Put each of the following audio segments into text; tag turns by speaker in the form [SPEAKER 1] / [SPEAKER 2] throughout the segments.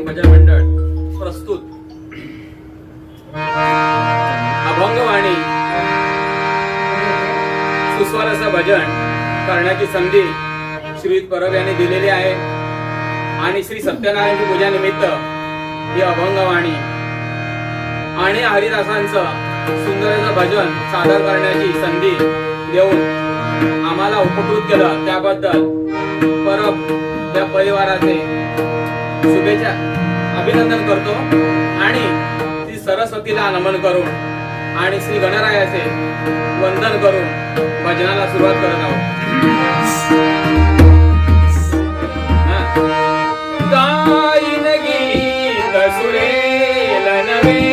[SPEAKER 1] भजन मंडळ प्रस्तुत अभंगवाणी सुस्वर असं भजन करण्याची संधी श्री परब यांनी दिलेली आहे आणि श्री सत्यनारायणची पूजा निमित्त ही अभंगवाणी आणि हरिदासांचं सुंदर असं भजन सादर करण्याची संधी देऊन आम्हाला उपकृत केलं त्याबद्दल परब या परिवाराचे शुभेच्छा अभिनंदन करतो आणि श्री सरस्वतीला नमन करून आणि श्री गणरायाचे वंदन करून भजनाला सुरुवात करत आहोत. गायन गीत सुरेल नवे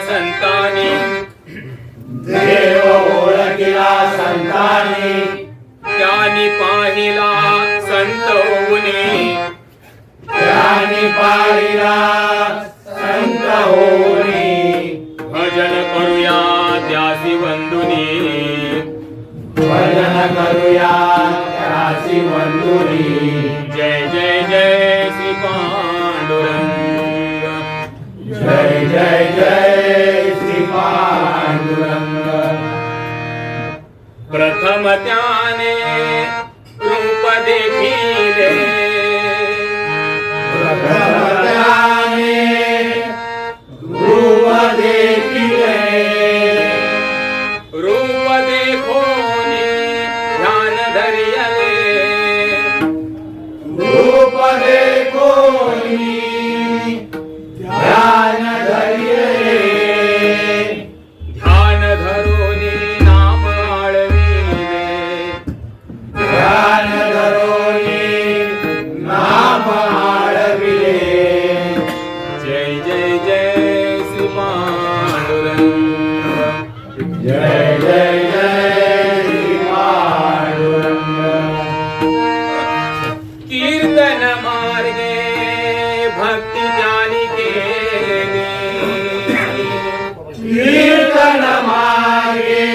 [SPEAKER 1] संतानी
[SPEAKER 2] देव ओळखिला संतानी
[SPEAKER 1] त्यानी पाहिला संत होऊनी
[SPEAKER 2] त्यानी पाहिला संत होऊनी
[SPEAKER 1] भजन करूया त्यासी वंदुनी
[SPEAKER 2] भजन करूया त्यासी वंदुनी
[SPEAKER 1] जय जय जय श्री पांडुरंग
[SPEAKER 2] जय जय जय श्री पांडुरंग.
[SPEAKER 1] प्रथम त्याने रूप देखिले
[SPEAKER 2] प्रथम त्याने रूप देखिले
[SPEAKER 1] रूप देखोनी ध्यान धरियले
[SPEAKER 2] रूप देखोनी ध्यान धरियले
[SPEAKER 1] ध्यान धरोनी नाम आळविले
[SPEAKER 2] ध्यान धरोनी नाम आळविले
[SPEAKER 1] जय जय जय श्री पांडुरंग
[SPEAKER 2] जय जय जय श्री पांडुरंग.
[SPEAKER 1] कीर्तन मार्गे भक्ति ज्ञानी केली
[SPEAKER 2] कीर्तन मार्गे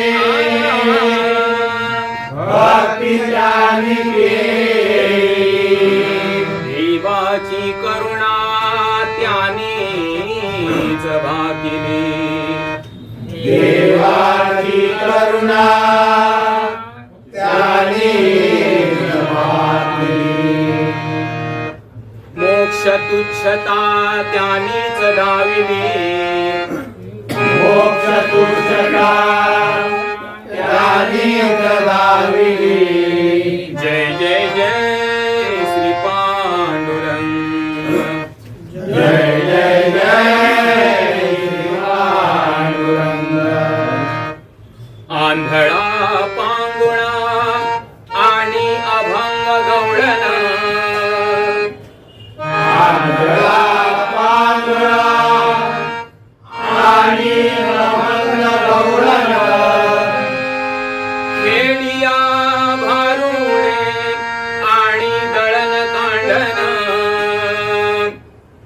[SPEAKER 2] भक्ती ज्ञानी केली
[SPEAKER 1] देवाची करुणा त्यानीच भागिली
[SPEAKER 2] देवाची करुणा त्याने जमावली.
[SPEAKER 1] मोक्ष तुच्छता त्यानीच धाविली
[SPEAKER 2] आणि अभंग गवळण
[SPEAKER 1] खेडिया भारुडे आणि दळण कांडण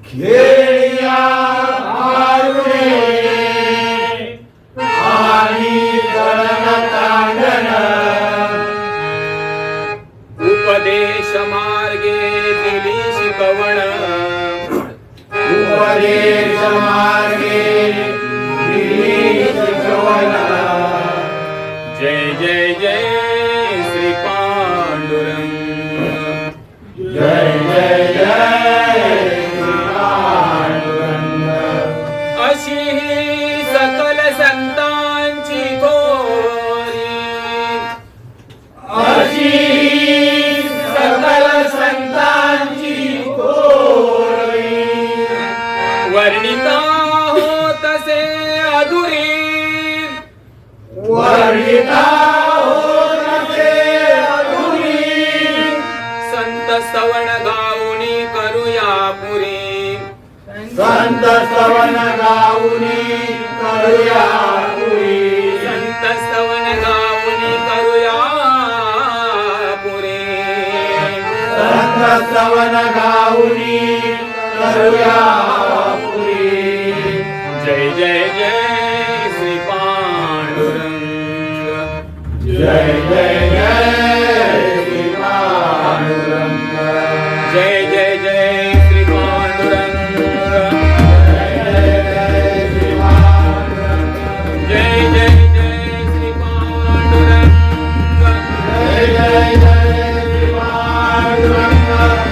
[SPEAKER 2] खेळिया भारुडे आणि दळण कांडण
[SPEAKER 1] उपदेश मार्गे दिली शिकवण
[SPEAKER 2] उपदेश मार्गे दिली शिकवण
[SPEAKER 1] जय जय जय श्री पांडुरंग
[SPEAKER 2] जय जय जय श्री पांडुरंग
[SPEAKER 1] अशी ही सकल संतांची थोरी
[SPEAKER 2] अशी सकल संतांची थोरवी
[SPEAKER 1] वर्णिता होतसे अधुरी
[SPEAKER 2] वर्णिता होते अधुरी
[SPEAKER 1] संत स्तवन गाऊनी करूया पुरी
[SPEAKER 2] संत स्तवन गाऊनी करूया पुरी
[SPEAKER 1] संत स्तवन गाऊनी करूया पुरी
[SPEAKER 2] संत स्तवन गाऊनी करूया पुरी
[SPEAKER 1] जय जय जय श्री पांडुरंग
[SPEAKER 2] जय जय जय श्री पांडुरंग
[SPEAKER 1] जय जय जय श्री पांडुरंग
[SPEAKER 2] जय जय जय श्री पांडुरंग
[SPEAKER 1] जय जय श्री पांडुरंग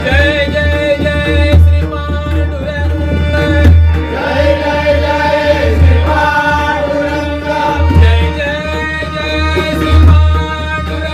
[SPEAKER 2] जय जय जय श्री पांडुरंग
[SPEAKER 1] जय जय जय श्री पांडुरंग
[SPEAKER 2] जय जय जय श्री पांडुरंग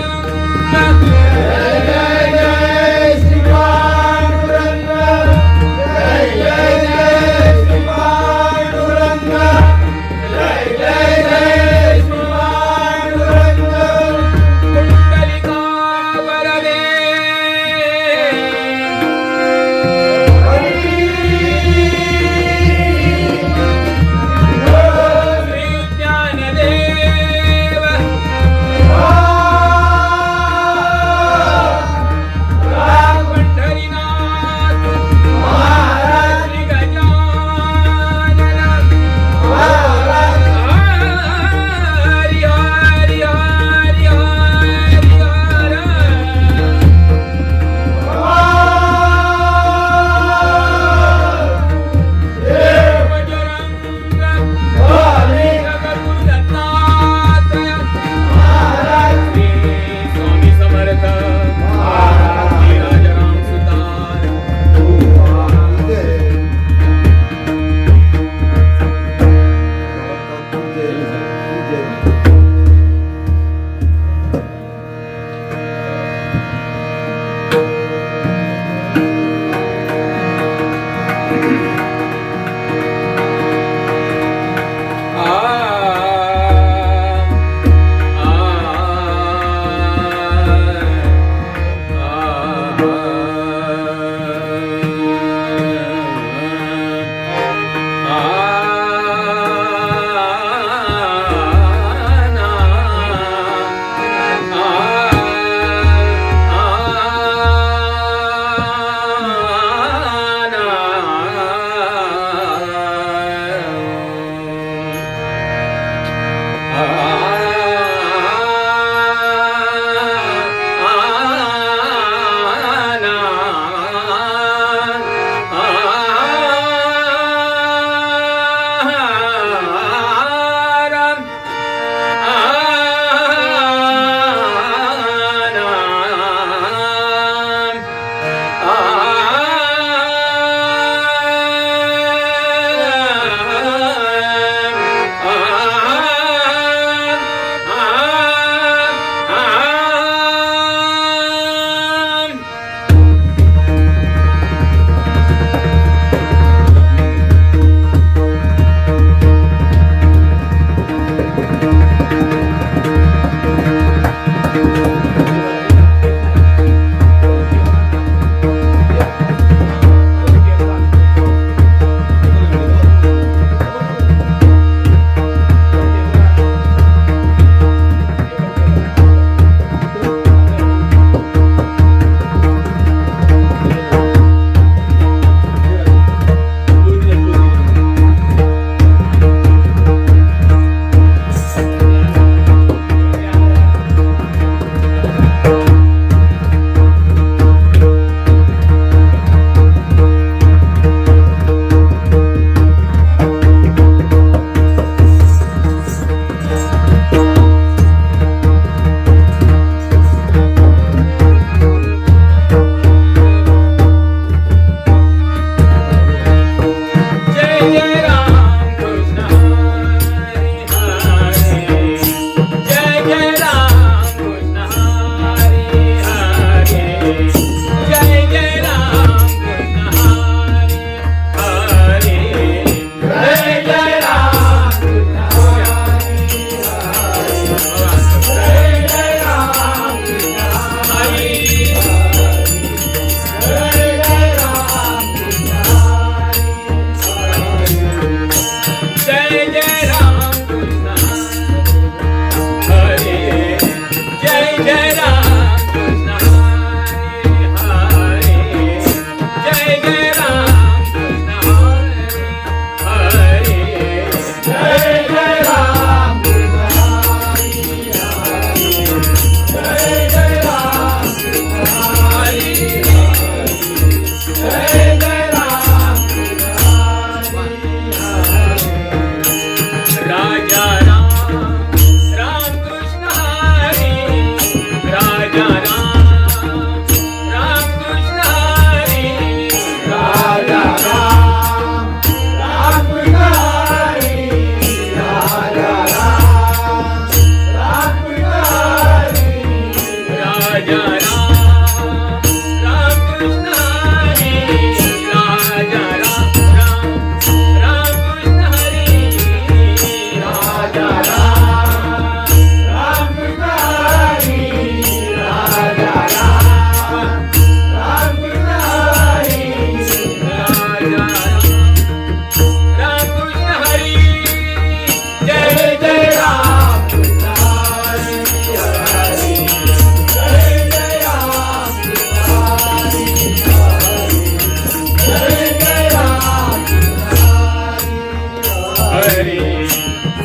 [SPEAKER 1] हरी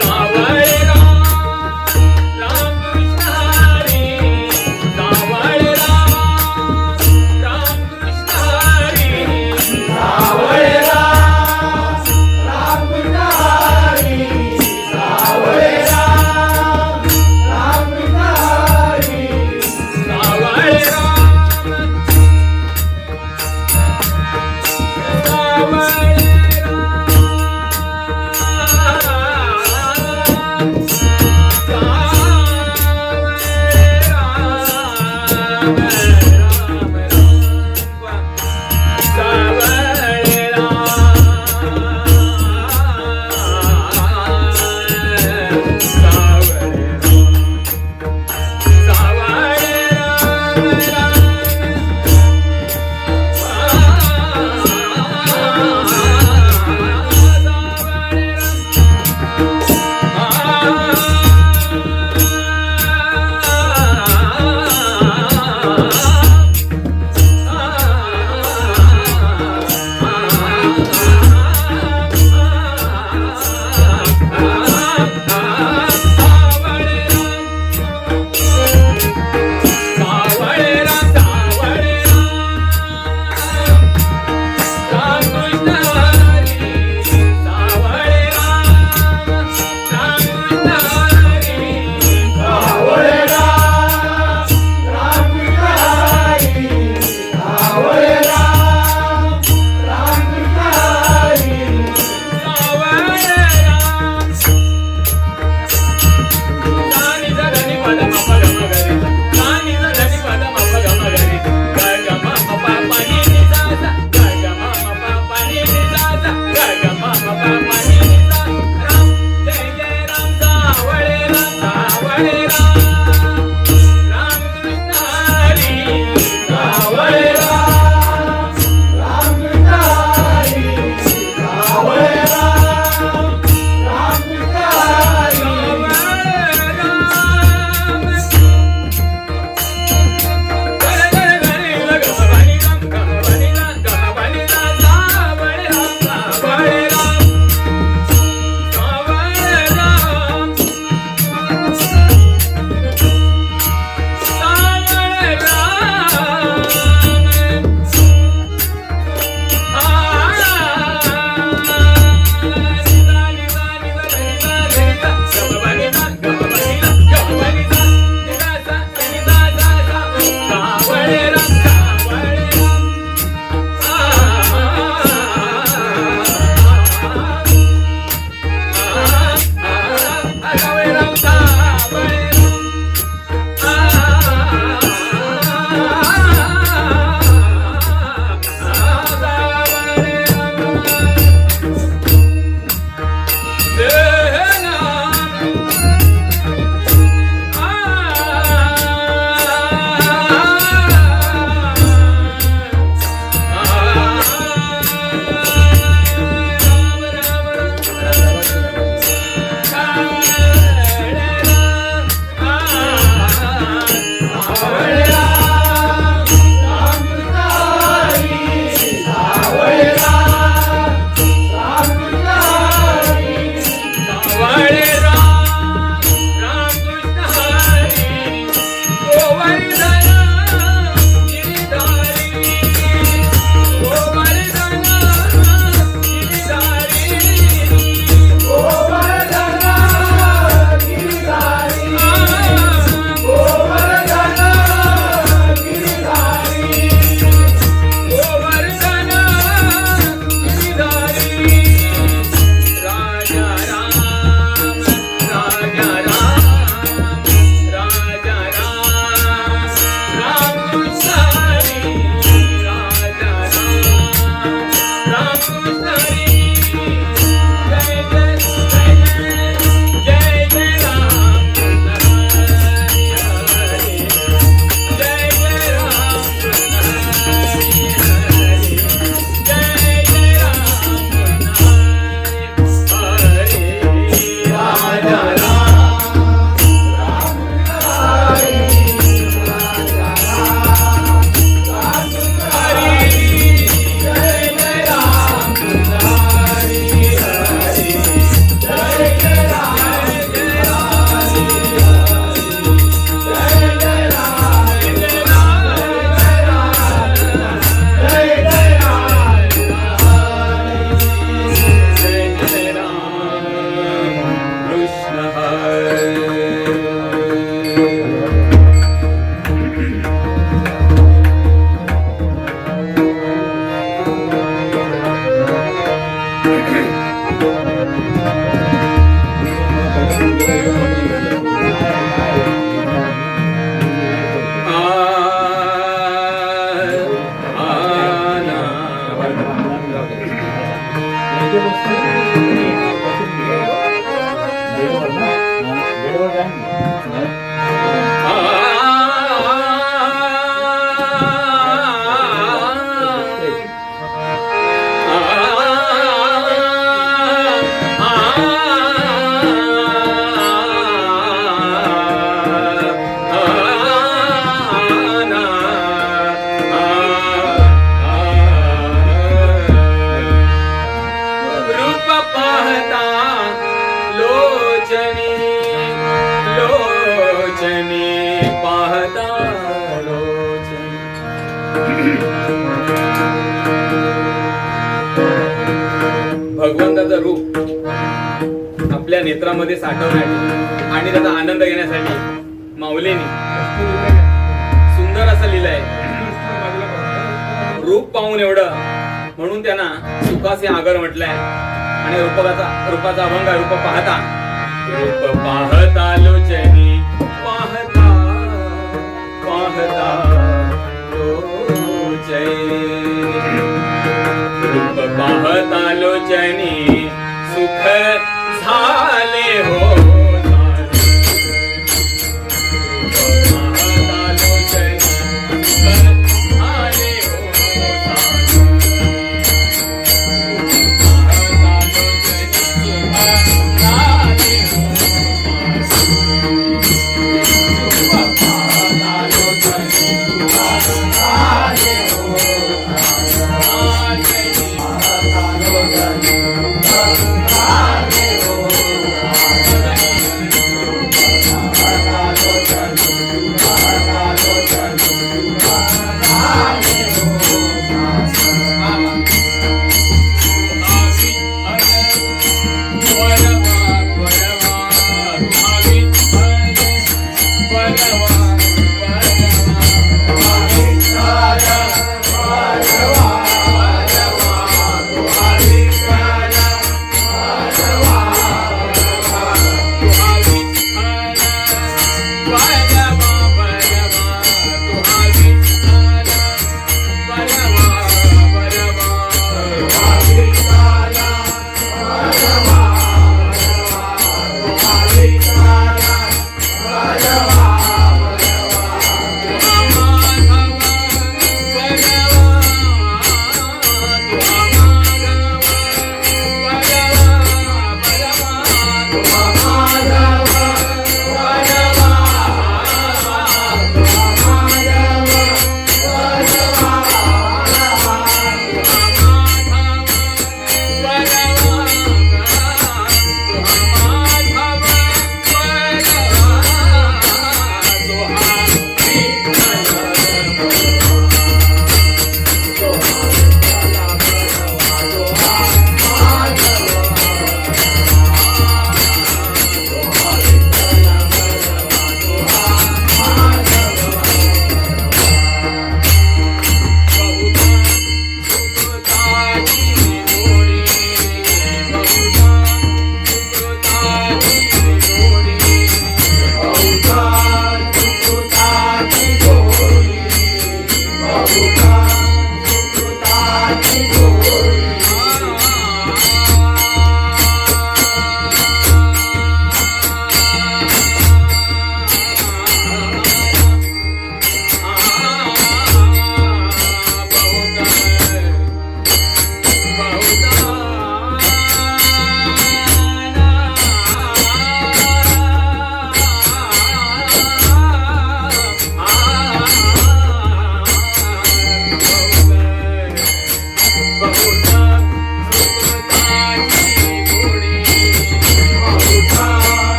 [SPEAKER 1] सावळे राम राम कृष्ण हरी सावळे राम राम कृष्ण हरी
[SPEAKER 2] सावळे राम कृष्ण हरी सावळे राम कृष्ण हरी
[SPEAKER 1] सावळे राम सावळे राम रूप पाहता लोचनी लोचनी पाहता लोचनी. भगवंताचं रूप आपल्या नेत्रामध्ये साठवण्यासाठी आणि त्याचा आनंद घेण्यासाठी माऊलींनी सुंदर असं लिहिलंय. रूप पाहून एवढं म्हणून त्यांना सुखाचे आगर म्हटलंय. आणि रूपाचा अभंग आहे. रूप पाहता लोचनी पाहता पाहता लोचनी. रूप पाहता लोचनी सुख झाले हो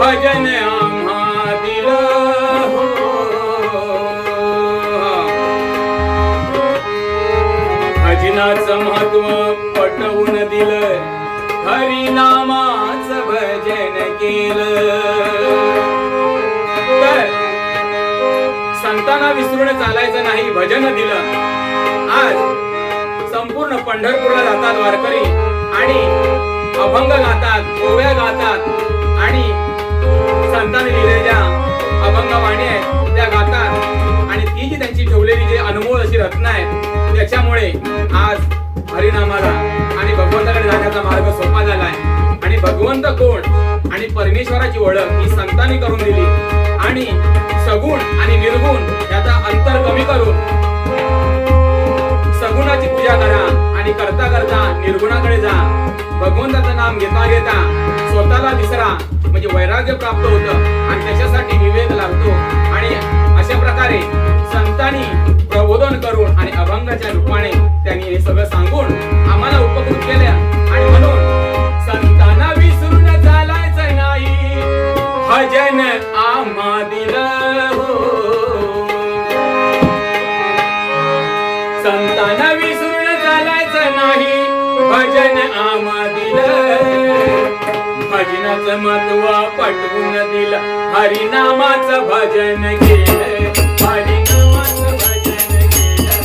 [SPEAKER 1] भजन आम्हा दिलं हो. भजनाचं महत्व पटवून दिलं, हरिनामाचं भजन केलं. तर संतांना विसरून चालायचं नाही, भजन दिलं. आज संपूर्ण पंढरपूरला जातात वारकरी आणि अभंग गातात, ओव्या गातात आणि संतांनी लिहिलेल्या अभंगवाणी आहेत त्या गातात. आणि ती जी त्यांची ठेवलेली जी अनमोल अशी रत्न आहेत, त्याच्यामुळे आज हरिनामाला आणि भगवंताकडे जाण्याचा मार्ग सोपा झालाय. आणि भगवंत कोण आणि परमेश्वराची ओळख ही संतांनी करून दिली. आणि सगुण आणि निर्गुण याचा अंतर कमी करून सगुणाची पूजा करा आणि करता करता निर्गुणाकडे जा. भगवंताचं नाम घेता घेता स्वतःला विसरा, म्हणजे वैराग्य प्राप्त होतं आणि त्याच्यासाठी विवेक लागतो. आणि अशा प्रकारे संतांनी प्रबोधन करून आणि अभंगाच्या रूपाने त्यांनी हे सगळं सांगून आम्हाला उपकृत केल्या. आणि म्हणून संतांना विसरून चालायचं नाही, भजन आम्हा दिलं हो. संतांना विसरून चालायचं नाही, भजन आम्हा दिलं. भजनाचं महत्व पटवून दिलं, हरिनामाचं भजन केलं. हरिनामाचं भजन केलं,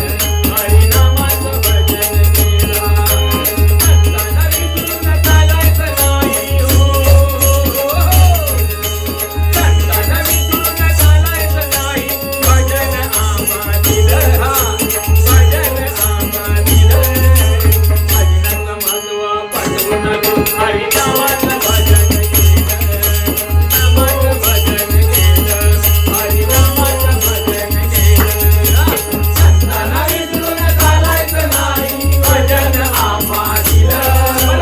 [SPEAKER 1] हरिनामाचं भजन केलं. संतांना विसरून चालायचं नाही हो. संतांना विसरून चालायचं नाही, भजन आम्हा दिलं. भजन आम्हा दिलं. भजनाचं महत्व पटवून दिलं, हरिनामाचं भजन केलं. नामाचं भजन केलं, हरिनामाचं भजन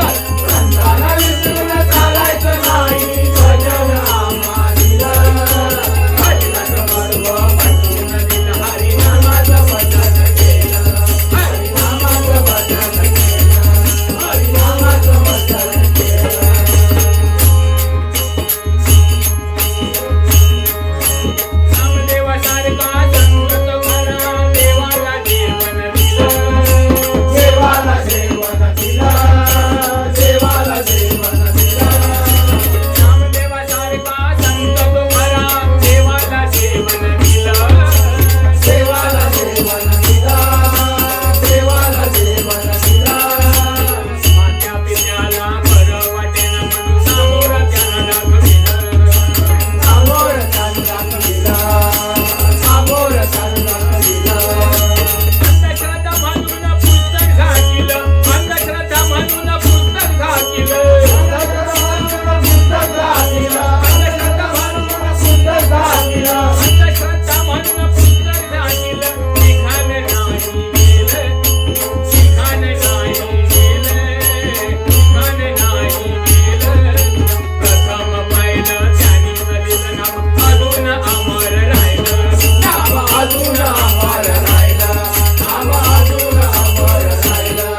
[SPEAKER 1] केलं. संतांना विसरून चालायचं नाही, भजन आम्हा दिलं. संतांना विसरून चालायचं नाही, भजन आम्हा दिलं. भजनाचं महत्व पटवून दिलं, हरिनामाचं भजन केलं. हरिनामाचं भजन केलं, हरिनामाचं भजन केलं. नामदेवासारखा संत करा, देवाला जेवण दिलं.
[SPEAKER 2] देवाला जेवण दिलं, देवाला जेवण दिलं.
[SPEAKER 1] नामदेवासारखा संत करा, देवाला जेवण दिलं.
[SPEAKER 2] देवाला जेवण दिलं, देवाला जेवण दिलं.
[SPEAKER 1] मात्या पित्याला बरं वाटेना म्हणून समोर त्याला दाखविलं.
[SPEAKER 2] समोर चालला दिला, समोर चालला दिला.
[SPEAKER 1] अंधश्रद्धा म्हणून पुस्तक झाकिलं, अंधश्रद्धा म्हणून पुस्तक झाकिलं.
[SPEAKER 2] पुस्तक दिला,
[SPEAKER 1] अंधश्रद्धा म्हणून
[SPEAKER 2] पुस्तक दिला.
[SPEAKER 1] अंधश्रद्धा म्हणून पुस्तक झाकिलं. लिखाण नाही गेलं, लिखाण नाही गेलं, लिखाण नाही गेलं. प्रथम पाहिलं त्यांनी दिलं नाम, अजून अमर राहिलं.
[SPEAKER 2] नाम अजून अमर राहिलं, नाम अजून अमर राहिलं.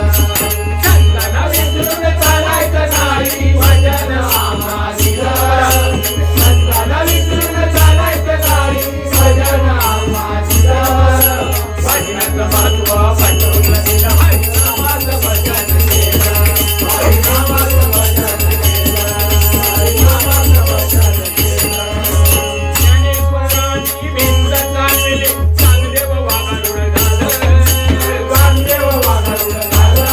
[SPEAKER 2] संतांना विसरून चालायचं नाही, भजन आम्हा दिलं. संतांना विसरून चालायचं नाही, भजन आम्हा दिलं. भजनाचं महत्व पटवून दिलं, हरिनामाचं भजन केलं. हरिनामाचं भजन केलं, हरिनामाचं भजन केलं.
[SPEAKER 1] ज्ञानेश्वरांची भिंत चालली, चांगदेव वागारूढ झालं.
[SPEAKER 2] रामदेव वाघारूढ झालं,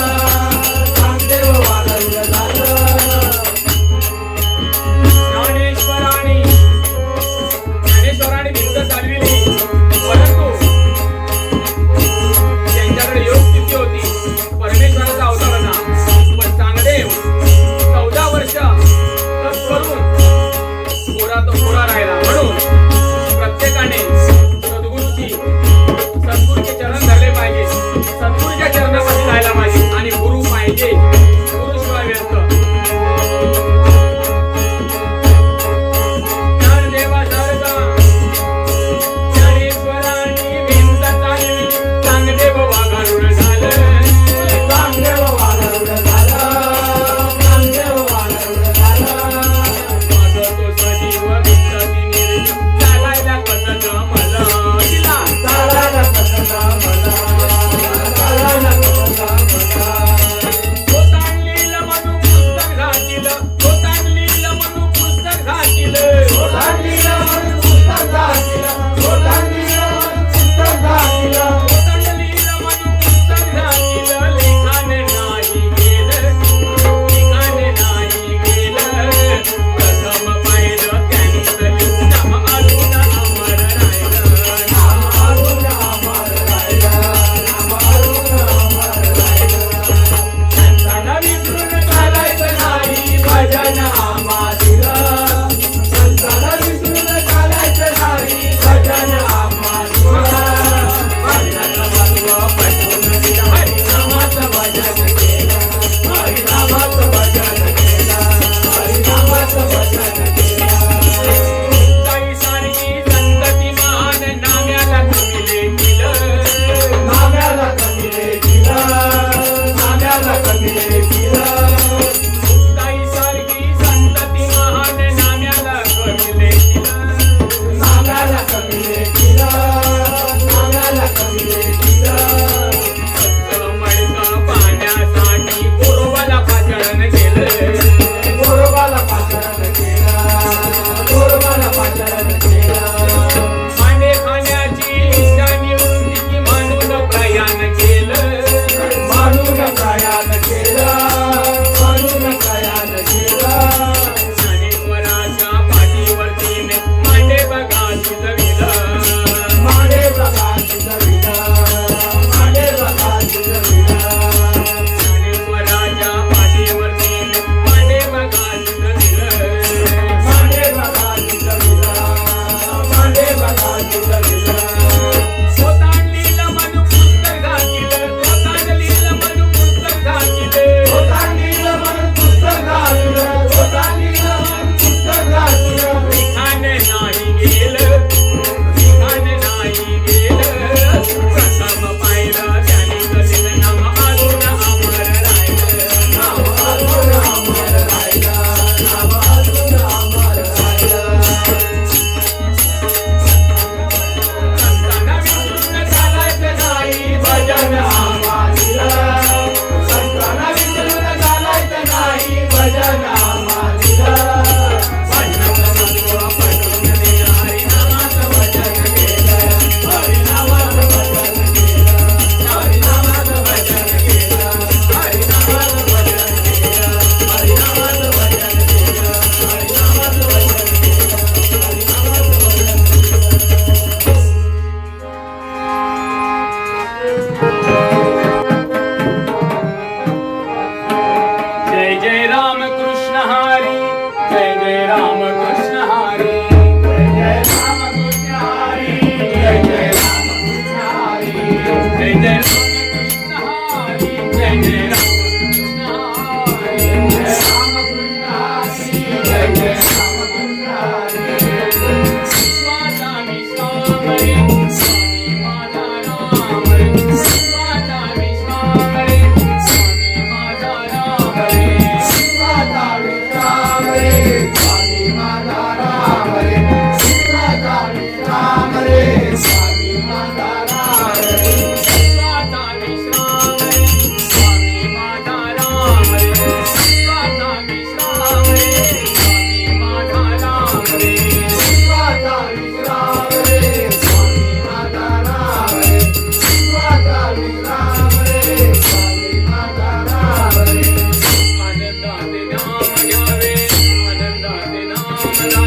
[SPEAKER 2] रामदेव वाघारूढ झालं.
[SPEAKER 1] ज्ञानेश्वरांनी भिंत चालविली, परंतु त्यांच्याकडे योग स्थिती होती, परमेश्वराचा अवतार होता. पण चांगदेव 14 वर्ष तप करून कोरा राहिला. म्हणून प्रत्येकाने सद्गुरूचे चरण धरले पाहिजे, सद्गुरूच्या चरणापाशी जायला पाहिजे. आणि गुरु पाहिजे, गुरुशिवाय व्यर्थ. ज्ञानदेवासारखा ज्ञानेश्वरांनी भिंत चालविली, चांगदेव वागारूढ झालं.
[SPEAKER 2] रामदेव वाघारूढ झालं, रामदेव वाघारूढ झालं.
[SPEAKER 1] माझं तो सजीव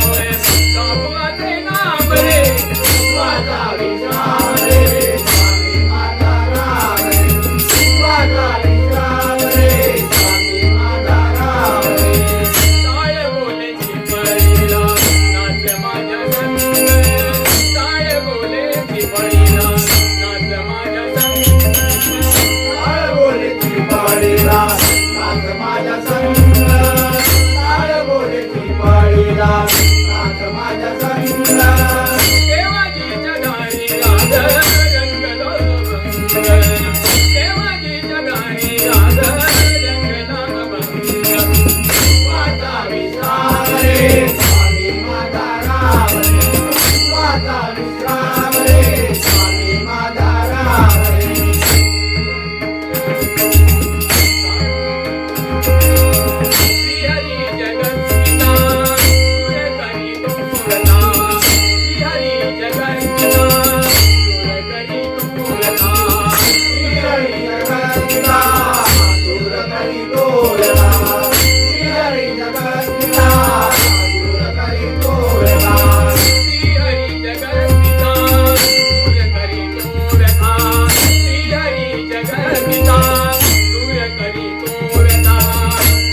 [SPEAKER 1] होय प्रभुचे नाम रे
[SPEAKER 2] शिवाचा विश्राम रे स्वामी माझा राम रे शिवाचा विश्राम रे स्वामी माझा राम रे
[SPEAKER 1] टाळ बोले चिपळीला नाच माझ्या संग टाळ बोले चिपळीला नाच माझ्या संग
[SPEAKER 2] टाळ बोले चिपळीला नाच माझ्या संग टाळ बोले चिपळीला नाच माझ्या संग
[SPEAKER 1] देवाजीच्या गाणी राग रंगलो भंग देवाजीच्या गाणी राग रंगला भंग
[SPEAKER 2] शिवाचा विश्राम रे स्वामी माझा राम रे शिवाचा विश्राम रे स्वामी माझा राम रे
[SPEAKER 1] श्रीहरी जगत्पिता दूर करी दूरता श्रीहरी जगत्पिता दूर करी दूरता
[SPEAKER 2] श्रीहरी जगत्पिता दूर करी तोरणा श्रीहरी जगत्पिता दूर करी तोरणा
[SPEAKER 1] श्रीहरी जगत्पिता दूर करी दूरता श्रीहरी जगत्पिता दूर करी दूरता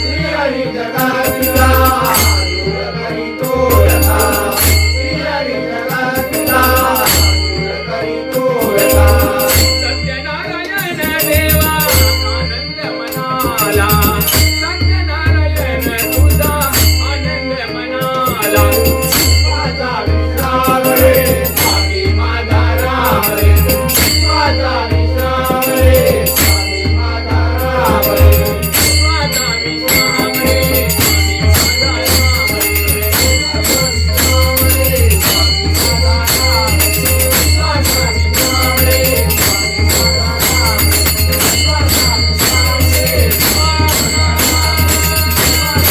[SPEAKER 2] श्रीहरी जगत्पिता दूर करी तोरणा श्रीहरी जगत्पिता दूर करी तोरणा
[SPEAKER 1] सत्यनारायण देवा आनंद मनाला सत्यनारायण तुझा आनंद मनाला
[SPEAKER 2] शिवाचा विश्राम रे स्वामी माझा राम रे शिवाचा विश्राम रे स्वामी माझा राम रे
[SPEAKER 1] स्वाता विश्राम रे स्वामी माझा राम रे
[SPEAKER 2] विश्राम रे स्वामी माझा राम रे शिवाचा विश्राम रे स्वामी माझा राम रे शिवाचा विश्राम रे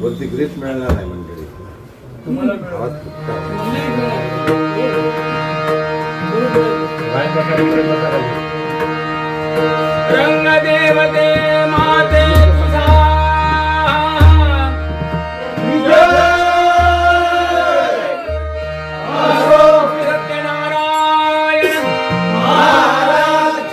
[SPEAKER 3] वरती ग्रेस मिळाला नाही मंडळी आवाज फुटतो.
[SPEAKER 1] रंग देवते माते तुझा सत्यनारायण
[SPEAKER 2] महाराज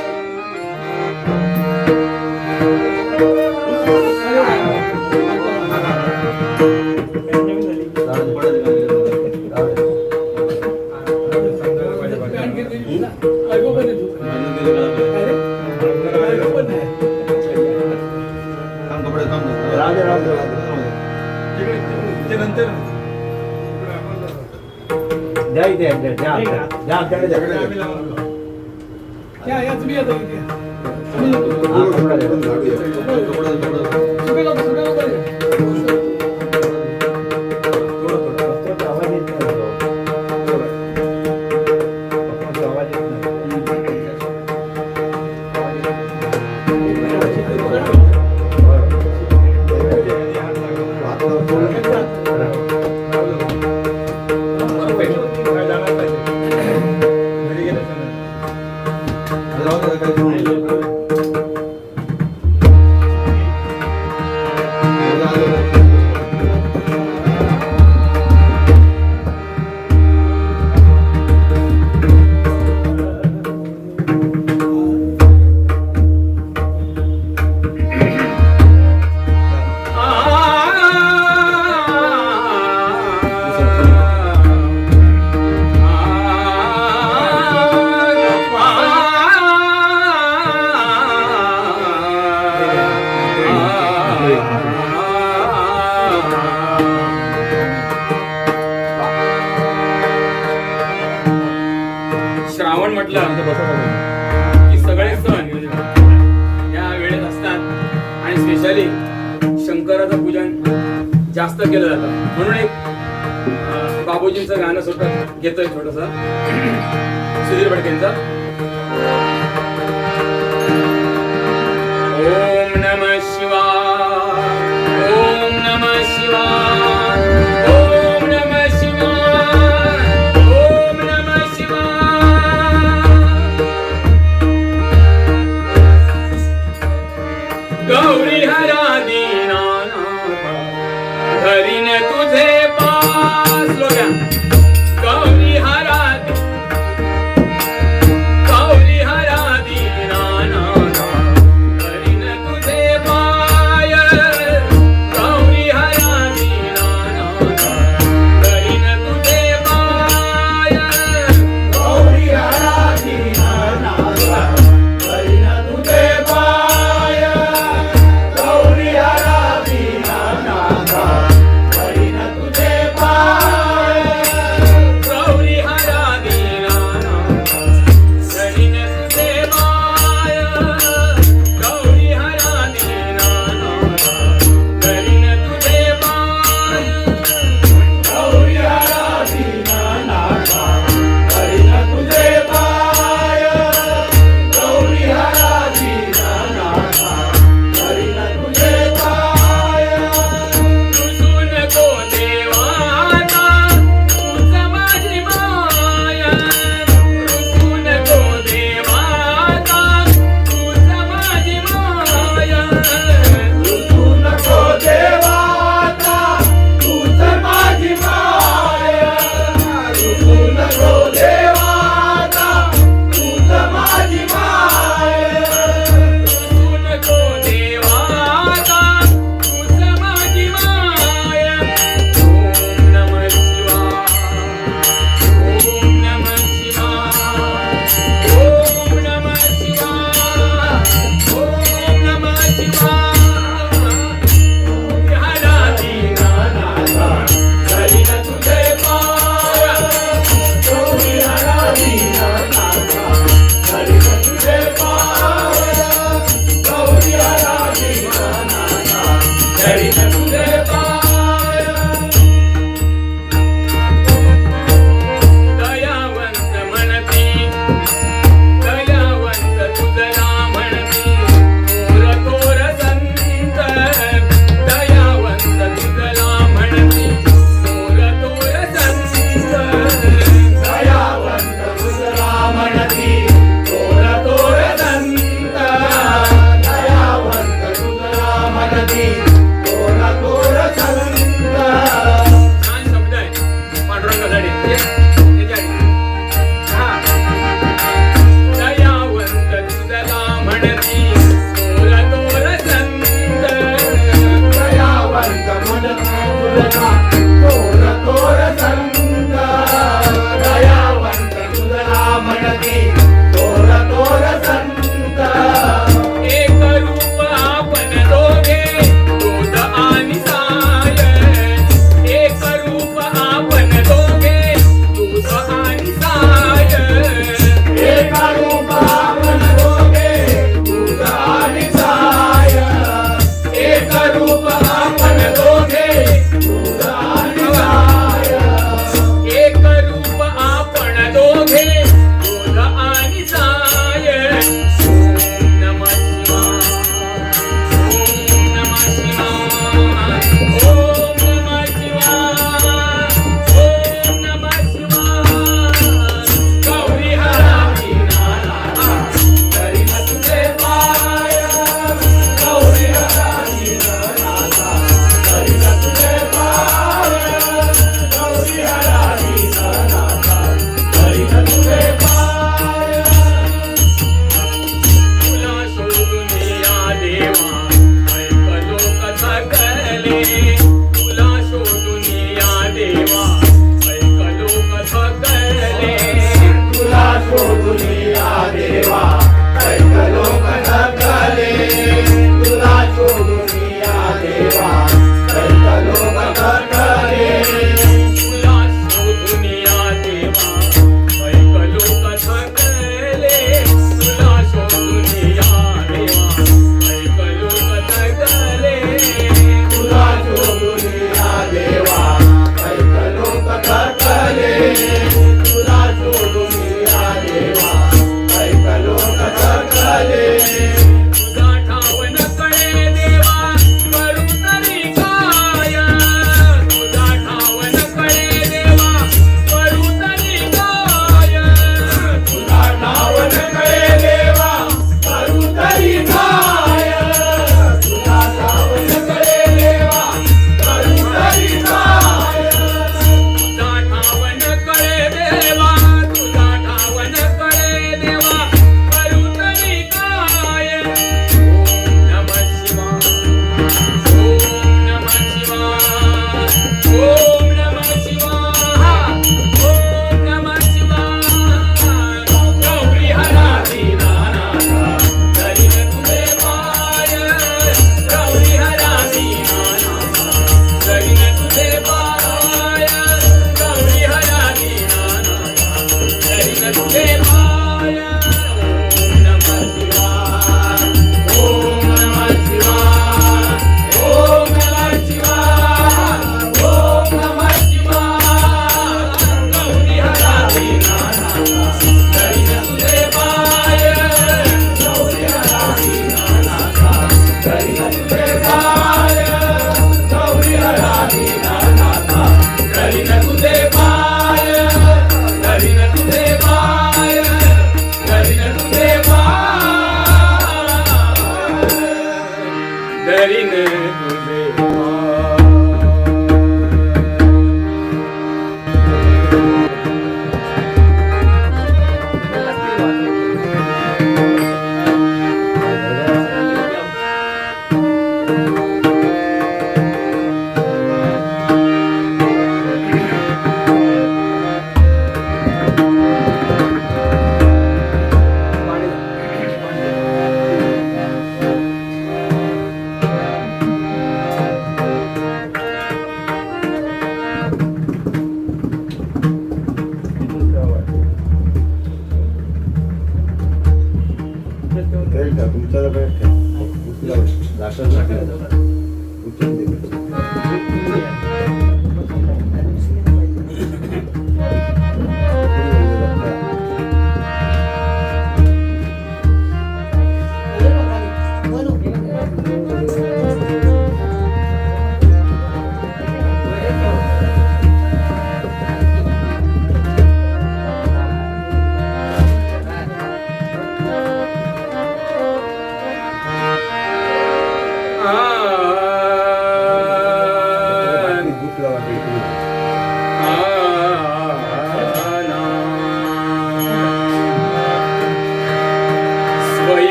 [SPEAKER 3] राधे राधे राधे द्या इथे द्या आमच्याकडे द्या. हा, कपडा द्या. आवाज येत नाही. आवाज येत नाही.
[SPEAKER 1] म्हटलं की सगळे सण या वेळेत असतात आणि स्पेशली शंकराचं पूजन जास्त केलं जातं. म्हणून एक बाबूजींचं गाणं स्वतः घेतोय छोटस सुधीर फडकेंचं. ओम नमः शिवाय, ओम नमः शिवाय, ओम नमः शिवाय, ओम नमः शिवाय. गौरी हरा दीनानाथ धरीन तुझे पास. गौरी हरा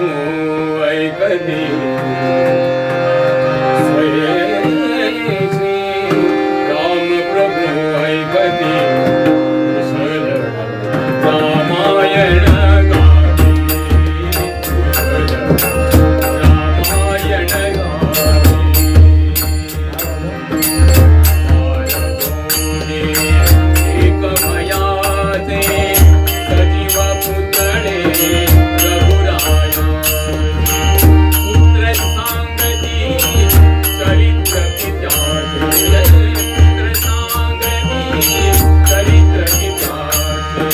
[SPEAKER 1] प्रभु ऐकते स्वयं श्री राम प्रभु ऐकते कुशल रामायण गावे कुशल रामायण गावे एक भयाचे सजीव पुतळे रघुराया पुत्र सांगती चरित्र पित्याचे पुत्र सांगती चरित्र पित्याचे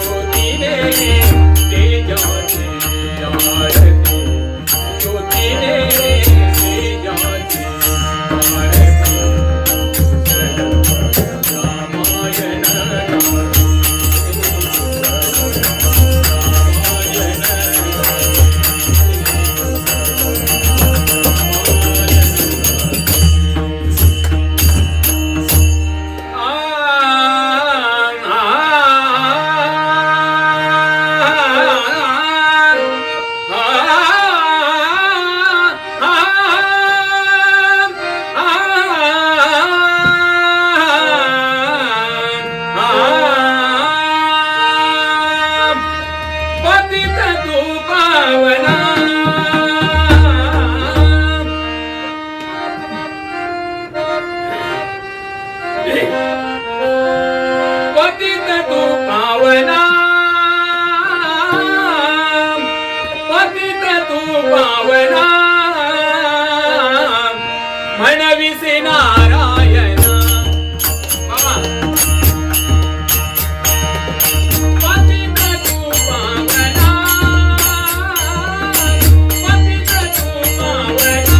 [SPEAKER 1] ज्योतीने तेजाची आरती ज्योतीने तेजाची आरती रामायण पतित तू पावना पतित तू पावना पतित तू पावना म्हणविसे नारायणा बाबा पतित तू पावना पतित तू पावना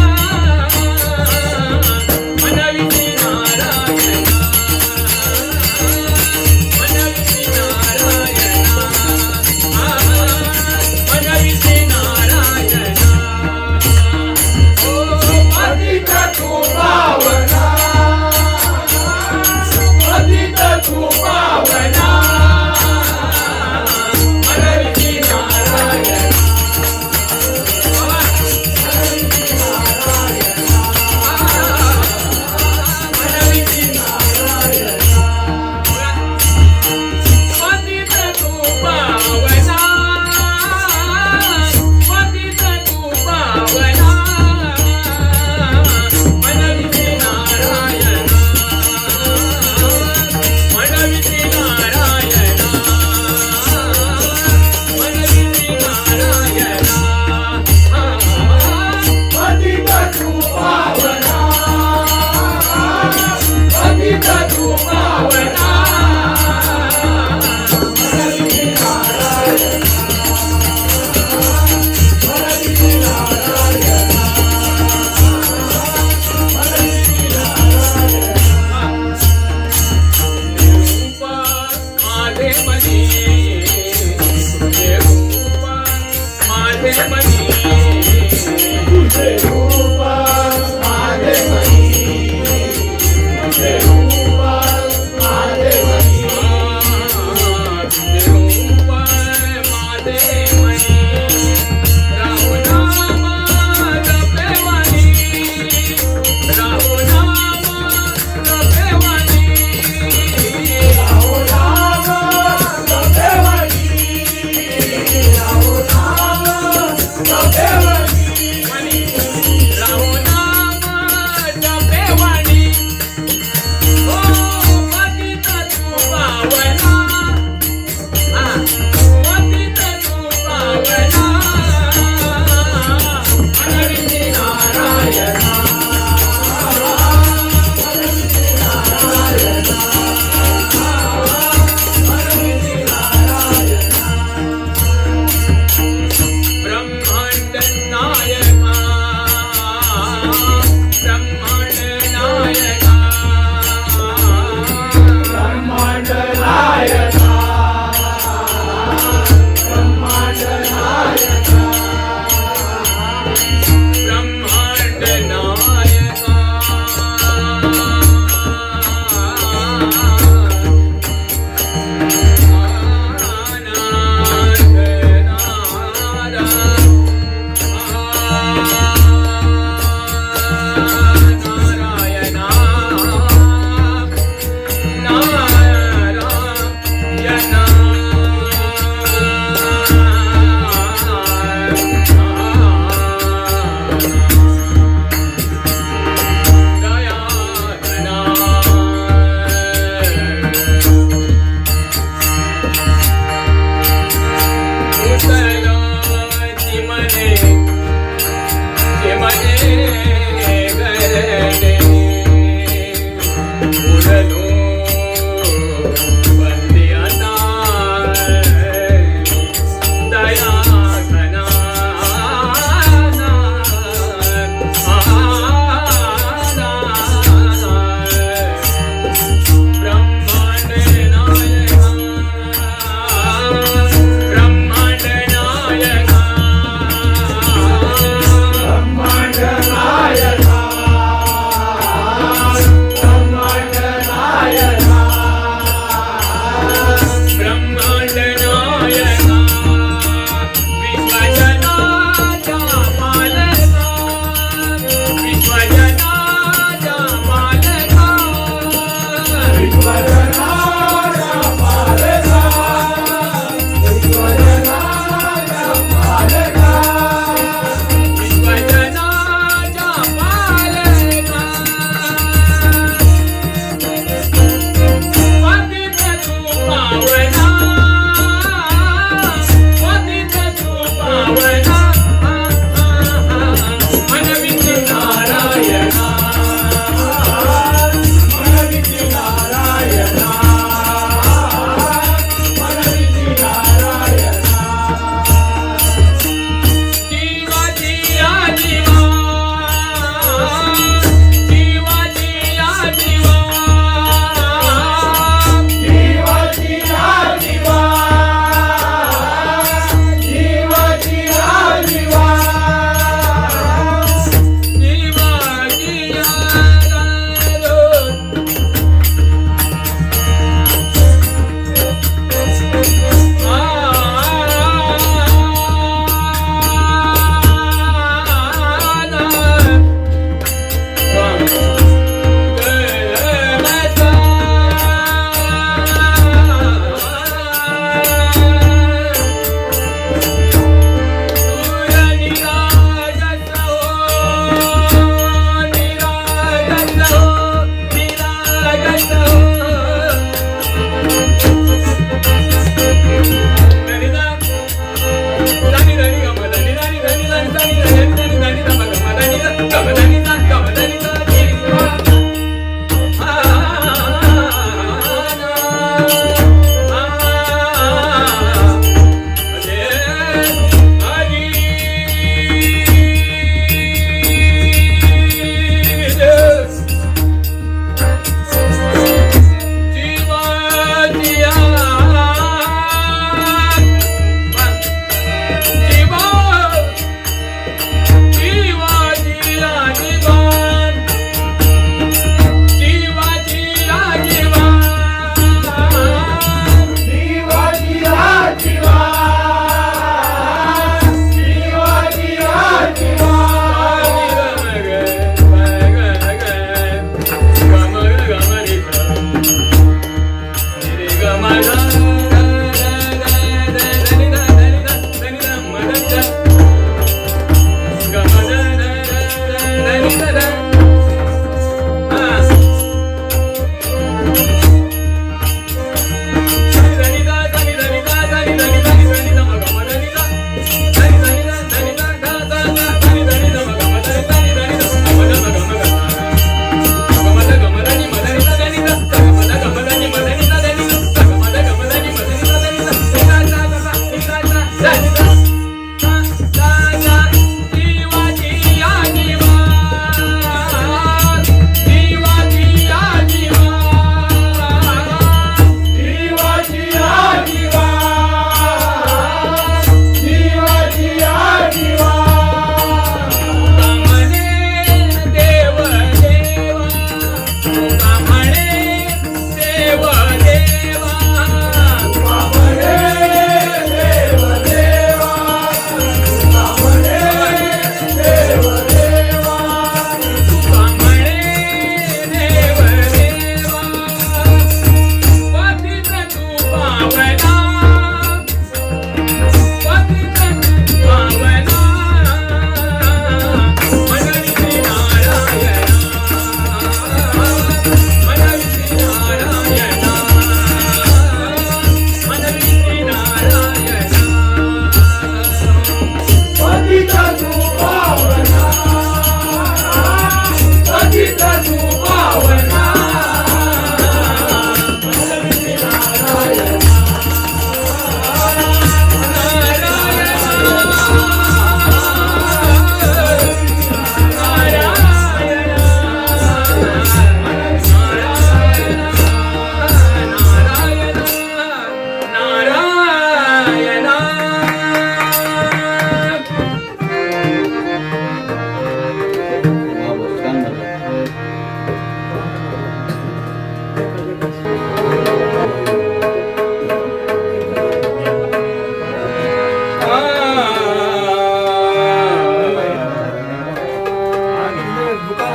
[SPEAKER 1] म्हणविसे नारायणा मनविसे नारायणा मनविसे नारायणा ओ पतित तू पावना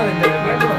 [SPEAKER 2] आनंद आहे.